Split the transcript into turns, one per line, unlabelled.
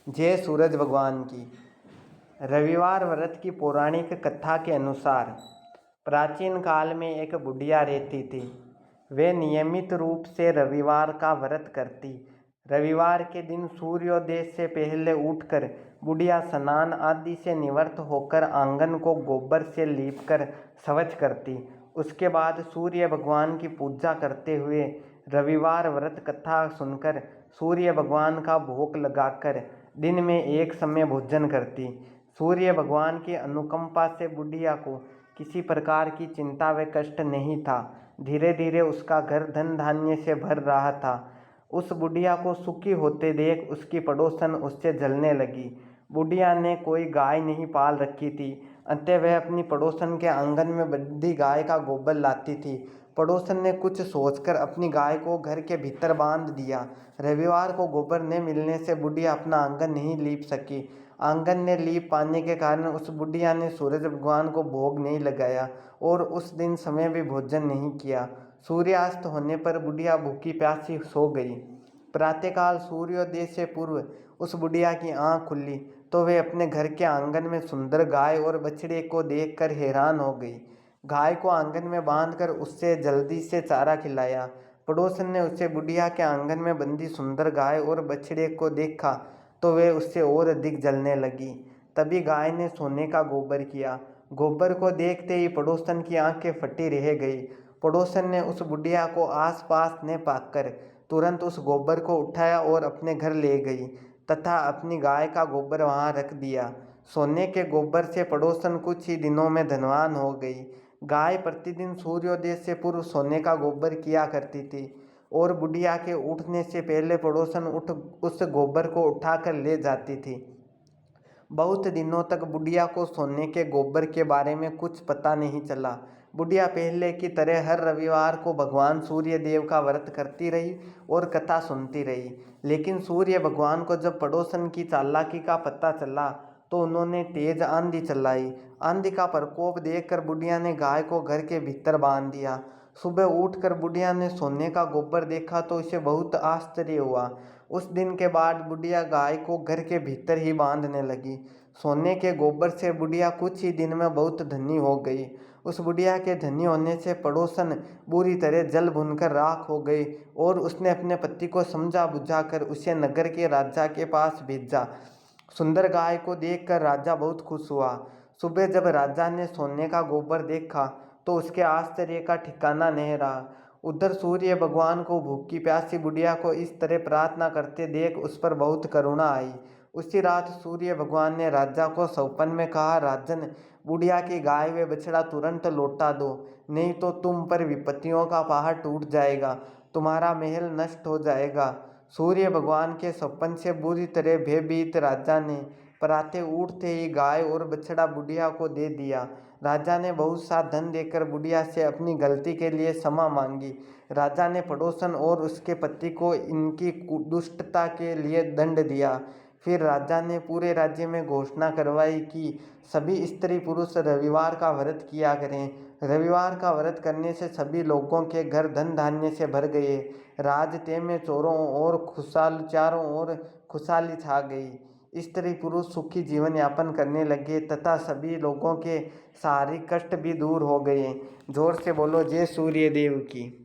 जय सूरज भगवान की। रविवार व्रत की पौराणिक कथा के अनुसार प्राचीन काल में एक बुढ़िया रहती थी। वे नियमित रूप से रविवार का व्रत करती। रविवार के दिन सूर्योदय से पहले उठकर बुढ़िया स्नान आदि से निवृत्त होकर आंगन को गोबर से लीपकर स्वच्छ करती। उसके बाद सूर्य भगवान की पूजा करते हुए रविवार व्रत कथा सुनकर सूर्य भगवान का भोग लगाकर दिन में एक समय भोजन करती। सूर्य भगवान की अनुकंपा से बुढ़िया को किसी प्रकार की चिंता व कष्ट नहीं था। धीरे धीरे उसका घर धन धान्य से भर रहा था। उस बुढ़िया को सुखी होते देख उसकी पड़ोसन उससे जलने लगी। बुढ़िया ने कोई गाय नहीं पाल रखी थी, अतः वह अपनी पड़ोसन के आंगन में बंधी गाय का गोबर लाती थी। पड़ोसन ने कुछ सोचकर अपनी गाय को घर के भीतर बांध दिया। रविवार को गोबर न मिलने से बुढ़िया अपना आंगन नहीं लीप सकी। आंगन ने लीप पाने के कारण उस बुढ़िया ने सूरज भगवान को भोग नहीं लगाया और उस दिन समय भी भोजन नहीं किया। सूर्यास्त होने पर बुढ़िया भूखी प्यासी सो गई। प्रातःकाल सूर्योदय से पूर्व उस बुढ़िया की आंख खुली तो वे अपने घर के आंगन में सुंदर गाय और बछड़े को देखकर हैरान हो गई। गाय को आंगन में बांधकर उससे जल्दी से चारा खिलाया। पड़ोसन ने उसे बुढ़िया के आंगन में बंधी सुंदर गाय और बछड़े को देखा तो वे उससे और अधिक जलने लगी। तभी गाय ने सोने का गोबर किया। गोबर को देखते ही पड़ोसन की आंखें फटी रह गई। पड़ोसन ने उस बुढ़िया को आसपास न पाकर तुरंत उस गोबर को उठाया और अपने घर ले गई तथा अपनी गाय का गोबर वहां रख दिया। सोने के गोबर से पड़ोसन कुछ ही दिनों में धनवान हो गई। गाय प्रतिदिन सूर्योदय से पूर्व सोने का गोबर किया करती थी और बुढ़िया के उठने से पहले पड़ोसन उठ उस गोबर को उठाकर ले जाती थी। बहुत दिनों तक बुढ़िया को सोने के गोबर के बारे में कुछ पता नहीं चला। बुढ़िया पहले की तरह हर रविवार को भगवान सूर्य देव का व्रत करती रही और कथा सुनती रही। लेकिन सूर्य भगवान को जब पड़ोसन की चालाकी का पता चला तो उन्होंने तेज आंधी चलाई। आंधी का प्रकोप देखकर बुढ़िया ने गाय को घर के भीतर बांध दिया। सुबह उठकर बुढ़िया ने सोने का गोबर देखा तो उसे बहुत आश्चर्य हुआ। उस दिन के बाद बुढ़िया गाय को घर के भीतर ही बांधने लगी। सोने के गोबर से बुढ़िया कुछ ही दिन में बहुत धनी हो गई। उस बुढ़िया के धनी होने से पड़ोसन बुरी तरह जल भुनकर राख हो गई और उसने अपने पति को समझा बुझाकर उसे नगर के राजा के पास भेजा। सुंदर गाय को देखकर राजा बहुत खुश हुआ। सुबह जब राजा ने सोने का गोबर देखा तो उसके आश्चर्य का ठिकाना नहीं रहा। उधर सूर्य भगवान को भूखी प्यासी बुढ़िया को इस तरह प्रार्थना करते देख उस पर बहुत करुणा आई। उसी रात सूर्य भगवान ने राजा को सपन में कहा, राजन, बुढ़िया की गाय व बछड़ा तुरंत लौटा दो, नहीं तो तुम पर विपत्तियों का पहाड़ टूट जाएगा, तुम्हारा महल नष्ट हो जाएगा। सूर्य भगवान के सपन से बुरी तरह भयभीत राजा ने प्रातः उठते ही गाय और बछड़ा बुढ़िया को दे दिया। राजा ने बहुत सा धन देकर बुढ़िया से अपनी गलती के लिए क्षमा मांगी। राजा ने पड़ोसन और उसके पति को इनकी दुष्टता के लिए दंड दिया। फिर राजा ने पूरे राज्य में घोषणा करवाई कि सभी स्त्री पुरुष रविवार का व्रत किया करें। रविवार का व्रत करने से सभी लोगों के घर धन धान्य से भर गए। राजते में चारों ओर खुशहाली छा गई। स्त्री पुरुष सुखी जीवन यापन करने लगे तथा सभी लोगों के शारीरिक कष्ट भी दूर हो गए। जोर से बोलो जय सूर्य देव की।